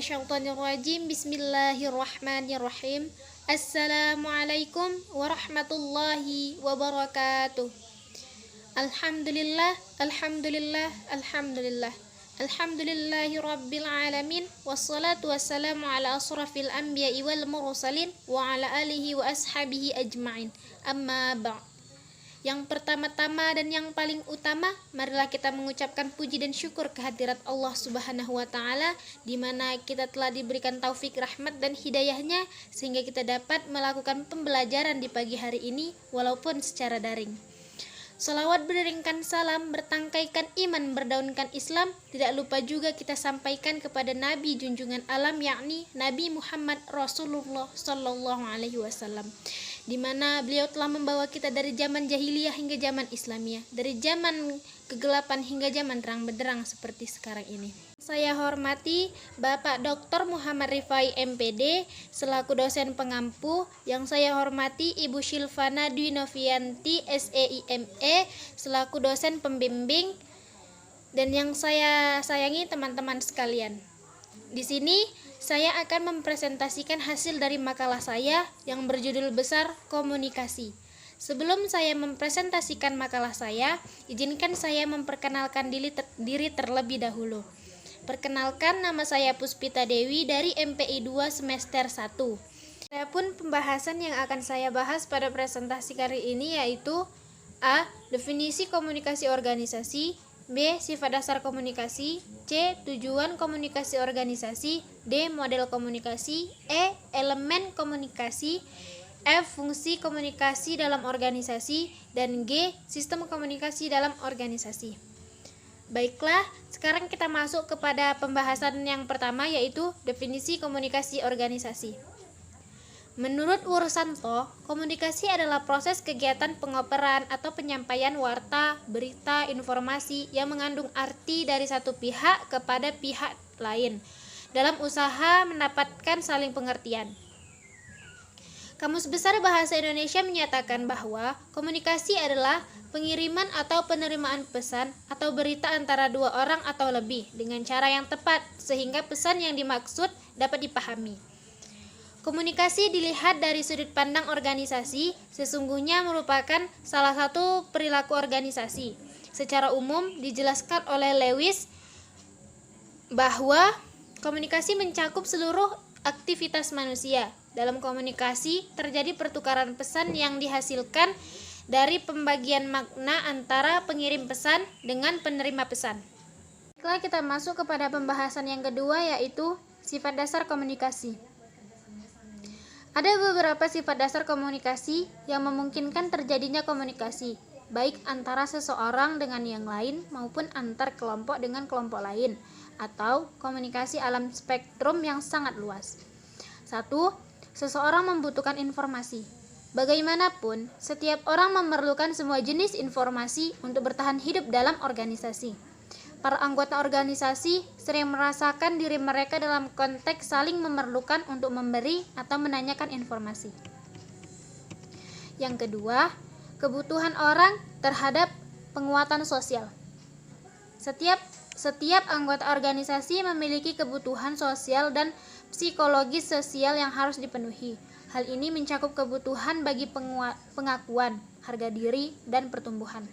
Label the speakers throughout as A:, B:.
A: minasyaitonirrajim. Bismillahirrahmanirrahim. Assalamualaikum warahmatullahi wabarakatuh. Alhamdulillah, alhamdulillah, alhamdulillah. Alhamdulillahi rabbil alamin. Wassalatu wassalamu ala asrafil anbiya'i wal mursalin wa ala alihi wa ashabihi ajma'in. Amma ba'd. Yang pertama-tama dan yang paling utama, marilah kita mengucapkan puji dan syukur kehadirat Allah Subhanahu wa taala, di mana kita telah diberikan taufik, rahmat dan hidayahnya sehingga kita dapat melakukan pembelajaran di pagi hari ini walaupun secara daring. Salawat beriringkan salam, bertangkaikan iman, berdaunkan Islam, tidak lupa juga kita sampaikan kepada Nabi junjungan alam, yakni Nabi Muhammad Rasulullah Sallallahu Alaihi Wasallam, di mana beliau telah membawa kita dari zaman jahiliyah hingga zaman Islamiyah, dari zaman kegelapan hingga zaman terang benderang seperti sekarang ini. Saya hormati Bapak Dr. Muhammad Rifai MPD selaku dosen pengampu, yang saya hormati Ibu Silvana Dwi Novianti SEIME selaku dosen pembimbing, dan yang saya sayangi teman-teman sekalian. Di sini saya akan mempresentasikan hasil dari makalah saya yang berjudul besar Komunikasi. Sebelum saya mempresentasikan makalah saya, izinkan saya memperkenalkan diri terlebih dahulu. Perkenalkan, nama saya Puspita Dewi dari MPI 2 semester 1. Adapun pembahasan yang akan saya bahas pada presentasi kali ini yaitu A. Definisi komunikasi organisasi, B. Sifat dasar komunikasi, C. Tujuan komunikasi organisasi, D. Model komunikasi, E. Elemen komunikasi, F. Fungsi komunikasi dalam organisasi, dan G. Sistem komunikasi dalam organisasi. Baiklah, sekarang kita masuk kepada pembahasan yang pertama, yaitu definisi komunikasi organisasi. Menurut Wursanto, komunikasi adalah proses kegiatan pengoperan atau penyampaian warta, berita, informasi yang mengandung arti dari satu pihak kepada pihak lain dalam usaha mendapatkan saling pengertian. Kamus Besar Bahasa Indonesia menyatakan bahwa komunikasi adalah pengiriman atau penerimaan pesan atau berita antara dua orang atau lebih dengan cara yang tepat sehingga pesan yang dimaksud dapat dipahami. Komunikasi dilihat dari sudut pandang organisasi sesungguhnya merupakan salah satu perilaku organisasi. Secara umum dijelaskan oleh Lewis bahwa komunikasi mencakup seluruh aktivitas manusia. Dalam komunikasi terjadi pertukaran pesan yang dihasilkan dari pembagian makna antara pengirim pesan dengan penerima pesan. Setelah kita masuk kepada pembahasan yang kedua, yaitu sifat dasar komunikasi. Ada beberapa sifat dasar komunikasi yang memungkinkan terjadinya komunikasi, baik antara seseorang dengan yang lain maupun antar kelompok dengan kelompok lain, atau komunikasi alam spektrum yang sangat luas. 1. Seseorang membutuhkan informasi. Bagaimanapun, setiap orang memerlukan semua jenis informasi untuk bertahan hidup dalam organisasi. Para anggota organisasi sering merasakan diri mereka dalam konteks saling memerlukan untuk memberi atau menanyakan informasi. Yang kedua, kebutuhan orang terhadap penguatan sosial. Setiap anggota organisasi memiliki kebutuhan sosial dan psikologis sosial yang harus dipenuhi. Hal ini mencakup kebutuhan bagi pengakuan, harga diri, dan pertumbuhan.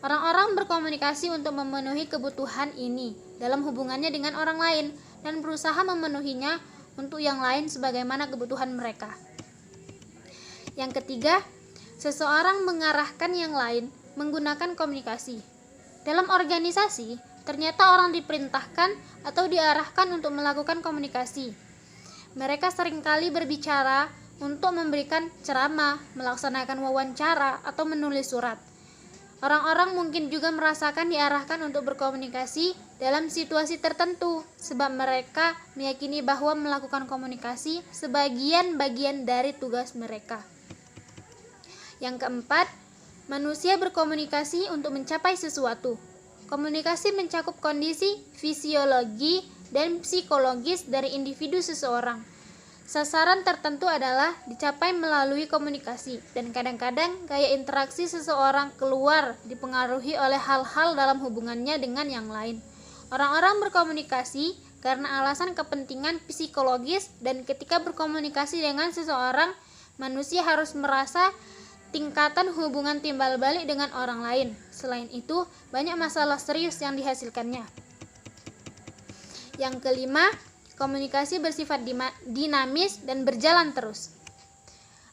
A: Orang-orang berkomunikasi untuk memenuhi kebutuhan ini dalam hubungannya dengan orang lain dan berusaha memenuhinya untuk yang lain sebagaimana kebutuhan mereka. Yang ketiga, seseorang mengarahkan yang lain menggunakan komunikasi. Dalam organisasi, ternyata orang diperintahkan atau diarahkan untuk melakukan komunikasi. Mereka seringkali berbicara untuk memberikan ceramah, melaksanakan wawancara, atau menulis surat. Orang-orang mungkin juga merasakan diarahkan untuk berkomunikasi dalam situasi tertentu, sebab mereka meyakini bahwa melakukan komunikasi sebagian bagian dari tugas mereka. Yang keempat, manusia berkomunikasi untuk mencapai sesuatu. Komunikasi mencakup kondisi fisiologi dan psikologis dari individu seseorang. Sasaran tertentu adalah dicapai melalui komunikasi, dan kadang-kadang gaya interaksi seseorang keluar dipengaruhi oleh hal-hal dalam hubungannya dengan yang lain. Orang-orang berkomunikasi karena alasan kepentingan psikologis, dan ketika berkomunikasi dengan seseorang, manusia harus merasa tingkatan hubungan timbal balik dengan orang lain. Selain itu, banyak masalah serius yang dihasilkannya. Yang kelima, komunikasi bersifat dinamis dan berjalan terus.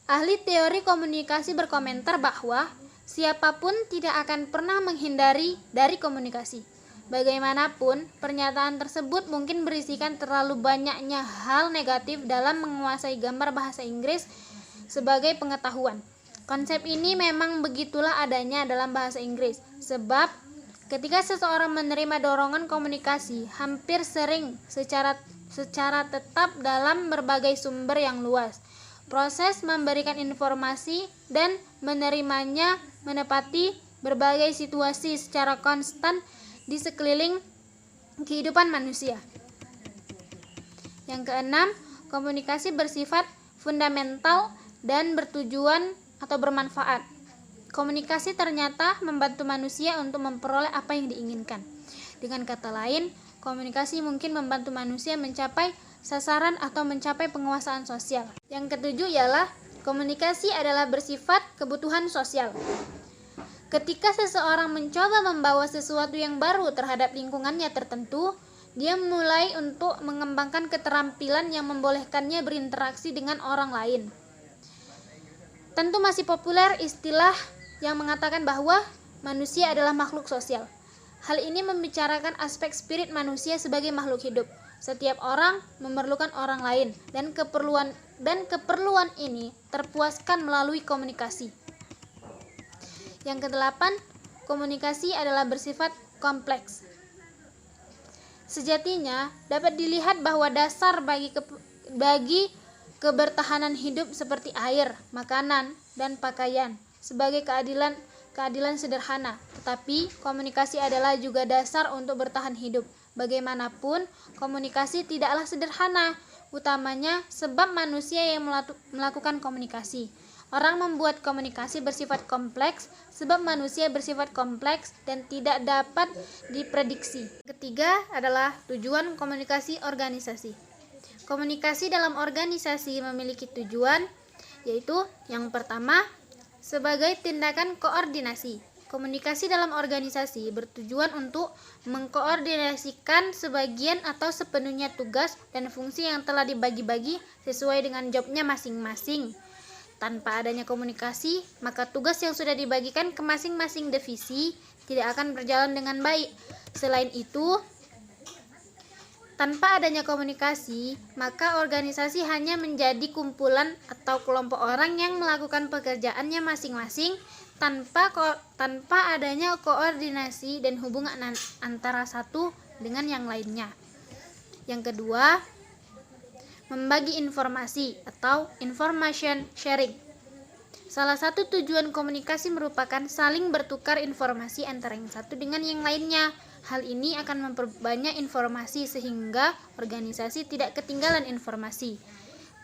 A: Ahli teori komunikasi berkomentar bahwa siapapun tidak akan pernah menghindari dari komunikasi. Bagaimanapun, pernyataan tersebut mungkin berisikan terlalu banyaknya hal negatif dalam menguasai gambar bahasa Inggris sebagai pengetahuan. Konsep ini memang begitulah adanya dalam bahasa Inggris, sebab ketika seseorang menerima dorongan komunikasi, hampir sering secara tetap dalam berbagai sumber yang luas. Proses memberikan informasi dan menerimanya menepati berbagai situasi secara konstan di sekeliling kehidupan manusia. Yang keenam, komunikasi bersifat fundamental dan bertujuan atau bermanfaat. Komunikasi ternyata membantu manusia untuk memperoleh apa yang diinginkan. Dengan kata lain, komunikasi mungkin membantu manusia mencapai sasaran atau mencapai penguasaan sosial. Yang ketujuh ialah komunikasi adalah bersifat kebutuhan sosial. Ketika seseorang mencoba membawa sesuatu yang baru terhadap lingkungannya tertentu, dia mulai untuk mengembangkan keterampilan yang membolehkannya berinteraksi dengan orang lain. Tentu masih populer istilah yang mengatakan bahwa manusia adalah makhluk sosial. Hal ini membicarakan aspek spirit manusia sebagai makhluk hidup. Setiap orang memerlukan orang lain, dan keperluan ini terpuaskan melalui komunikasi. Yang kedelapan, komunikasi adalah bersifat kompleks. Sejatinya dapat dilihat bahwa dasar bagi kebertahanan hidup seperti air, makanan, dan pakaian sebagai keadilan sederhana, tetapi komunikasi adalah juga dasar untuk bertahan hidup. Bagaimanapun, komunikasi tidaklah sederhana, utamanya sebab manusia yang melakukan komunikasi. Orang membuat komunikasi bersifat kompleks sebab manusia bersifat kompleks dan tidak dapat diprediksi. Ketiga adalah tujuan komunikasi organisasi. Komunikasi dalam organisasi memiliki tujuan, yaitu yang pertama, sebagai tindakan koordinasi. Komunikasi dalam organisasi bertujuan untuk mengkoordinasikan sebagian atau sepenuhnya tugas dan fungsi yang telah dibagi-bagi sesuai dengan jobnya masing-masing. Tanpa adanya komunikasi, maka tugas yang sudah dibagikan ke masing-masing divisi tidak akan berjalan dengan baik. Selain itu, tanpa adanya komunikasi, maka organisasi hanya menjadi kumpulan atau kelompok orang yang melakukan pekerjaannya masing-masing tanpa adanya koordinasi dan hubungan antara satu dengan yang lainnya. Yang kedua, membagi informasi atau information sharing. Salah satu tujuan komunikasi merupakan saling bertukar informasi antara yang satu dengan yang lainnya. Hal ini akan memperbanyak informasi sehingga organisasi tidak ketinggalan informasi.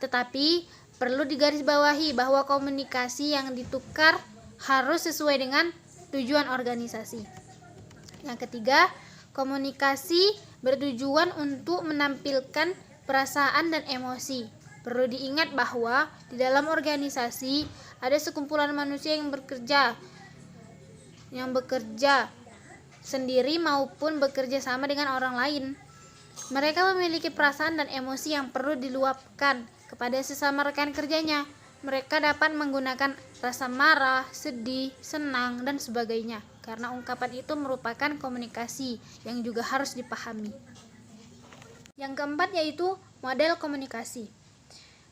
A: Tetapi perlu digarisbawahi bahwa komunikasi yang ditukar harus sesuai dengan tujuan organisasi. Yang ketiga, komunikasi bertujuan untuk menampilkan perasaan dan emosi. Perlu diingat bahwa di dalam organisasi ada sekumpulan manusia yang bekerja sendiri maupun bekerja sama dengan orang lain. Mereka memiliki perasaan dan emosi yang perlu diluapkan kepada sesama rekan kerjanya. Mereka dapat menggunakan rasa marah, sedih, senang, dan sebagainya, karena ungkapan itu merupakan komunikasi yang juga harus dipahami. Yang keempat yaitu model komunikasi.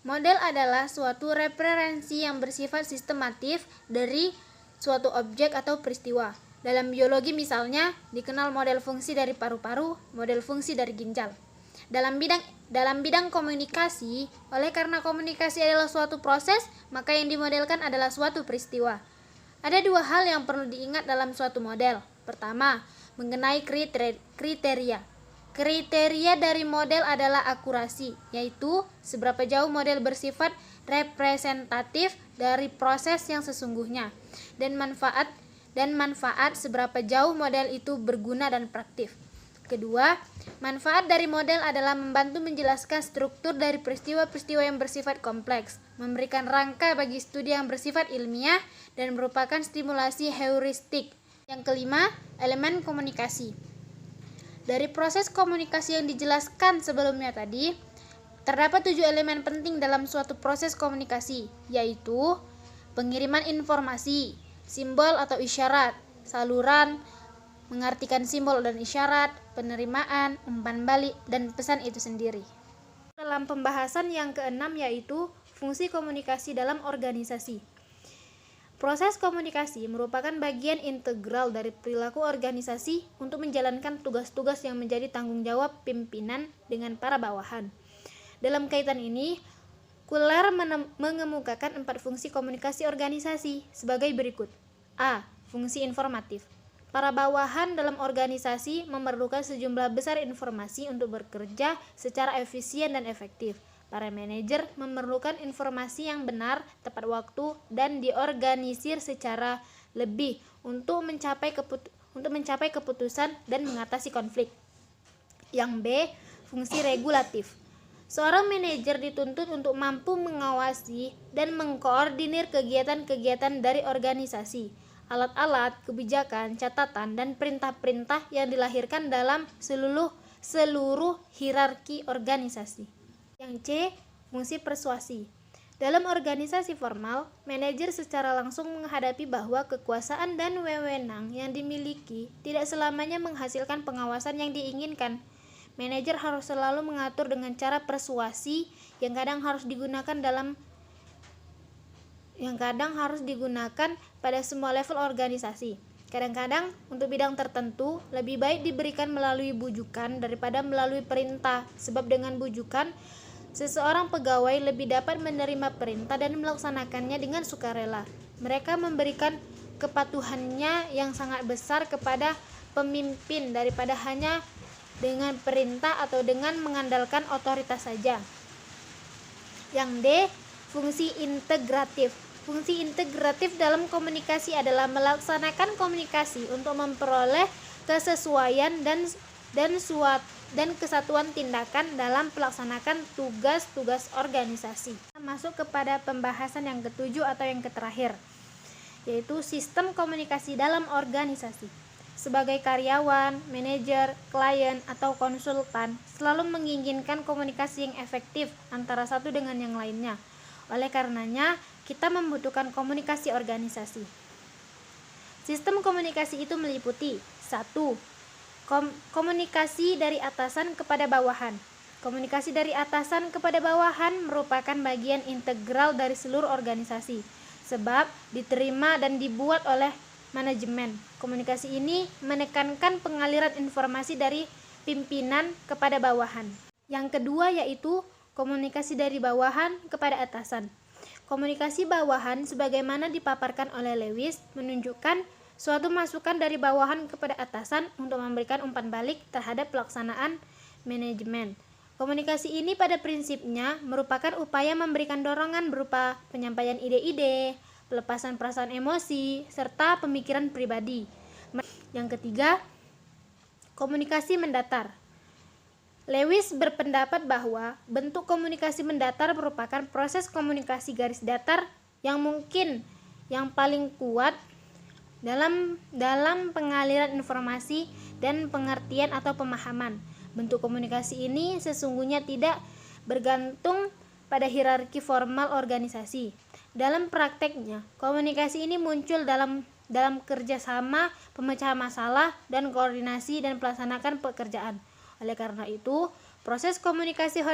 A: Model adalah suatu referensi yang bersifat sistematif dari suatu objek atau peristiwa. Dalam biologi misalnya, dikenal model fungsi dari paru-paru, model fungsi dari ginjal. Dalam bidang komunikasi, oleh karena komunikasi adalah suatu proses, maka yang dimodelkan adalah suatu peristiwa. Ada dua hal yang perlu diingat dalam suatu model. Pertama, mengenai kriteria. Kriteria dari model adalah akurasi, yaitu seberapa jauh model bersifat representatif dari proses yang sesungguhnya, dan manfaat seberapa jauh model itu berguna dan praktis. Kedua, manfaat dari model adalah membantu menjelaskan struktur dari peristiwa-peristiwa yang bersifat kompleks, memberikan rangka bagi studi yang bersifat ilmiah, dan merupakan stimulasi heuristik. Yang kelima, elemen komunikasi. Dari proses komunikasi yang dijelaskan sebelumnya tadi, terdapat 7 elemen penting dalam suatu proses komunikasi, yaitu pengiriman informasi, simbol atau isyarat, saluran, mengartikan simbol dan isyarat, penerimaan, umpan balik, dan pesan itu sendiri. Dalam pembahasan yang keenam yaitu fungsi komunikasi dalam organisasi. Proses komunikasi merupakan bagian integral dari perilaku organisasi untuk menjalankan tugas-tugas yang menjadi tanggung jawab pimpinan dengan para bawahan. Dalam kaitan ini, Kuller mengemukakan 4 fungsi komunikasi organisasi sebagai berikut. A. Fungsi informatif. Para bawahan dalam organisasi memerlukan sejumlah besar informasi untuk bekerja secara efisien dan efektif. Para manajer memerlukan informasi yang benar, tepat waktu, dan diorganisir secara lebih untuk mencapai keputusan dan mengatasi konflik. Yang B. Fungsi regulatif. Seorang manajer dituntut untuk mampu mengawasi dan mengkoordinir kegiatan-kegiatan dari organisasi. Alat-alat, kebijakan, catatan, dan perintah-perintah yang dilahirkan dalam seluruh hierarki organisasi. Yang C. Fungsi persuasi. Dalam organisasi formal, manajer secara langsung menghadapi bahwa kekuasaan dan wewenang yang dimiliki tidak selamanya menghasilkan pengawasan yang diinginkan. Manajer harus selalu mengatur dengan cara persuasi yang kadang harus digunakan pada semua level organisasi. Kadang-kadang untuk bidang tertentu lebih baik diberikan melalui bujukan daripada melalui perintah, sebab dengan bujukan seseorang pegawai lebih dapat menerima perintah dan melaksanakannya dengan sukarela. Mereka memberikan kepatuhannya yang sangat besar kepada pemimpin daripada hanya dengan perintah atau dengan mengandalkan otoritas saja. Yang D. Fungsi integratif. Fungsi integratif dalam komunikasi adalah melaksanakan komunikasi untuk memperoleh kesesuaian dan kesatuan tindakan dalam melaksanakan tugas-tugas organisasi. Masuk kepada pembahasan yang ketujuh atau yang terakhir, yaitu sistem komunikasi dalam organisasi. Sebagai karyawan, manajer, klien, atau konsultan selalu menginginkan komunikasi yang efektif antara satu dengan yang lainnya. Oleh karenanya, kita membutuhkan komunikasi organisasi. Sistem komunikasi itu meliputi 1. Komunikasi dari atasan kepada bawahan. Komunikasi dari atasan kepada bawahan merupakan bagian integral dari seluruh organisasi, sebab diterima dan dibuat oleh manajemen. Komunikasi ini menekankan pengaliran informasi dari pimpinan kepada bawahan. Yang kedua yaitu komunikasi dari bawahan kepada atasan. Komunikasi bawahan sebagaimana dipaparkan oleh Lewis menunjukkan suatu masukan dari bawahan kepada atasan untuk memberikan umpan balik terhadap pelaksanaan manajemen. Komunikasi ini pada prinsipnya merupakan upaya memberikan dorongan berupa penyampaian ide-ide, pelepasan perasaan emosi, serta pemikiran pribadi. Yang ketiga, komunikasi mendatar. Lewis berpendapat bahwa bentuk komunikasi mendatar merupakan proses komunikasi garis datar yang paling kuat dalam pengaliran informasi dan pengertian atau pemahaman. Bentuk komunikasi ini sesungguhnya tidak bergantung pada hierarki formal organisasi. Dalam prakteknya, komunikasi ini muncul dalam kerjasama, pemecahan masalah, dan koordinasi dan pelaksanaan pekerjaan. Oleh karena itu, proses komunikasi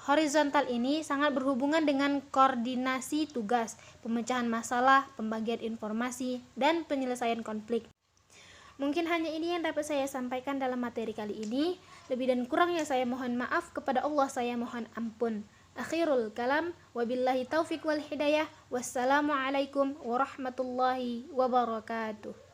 A: horizontal ini sangat berhubungan dengan koordinasi tugas, pemecahan masalah, pembagian informasi, dan penyelesaian konflik. Mungkin hanya ini yang dapat saya sampaikan dalam materi kali ini. Lebih dan kurangnya saya mohon maaf, kepada Allah saya mohon ampun. Akhirul kalam, wabillahi taufiq wal hidayah. Wassalamualaikum warahmatullahi wabarakatuh.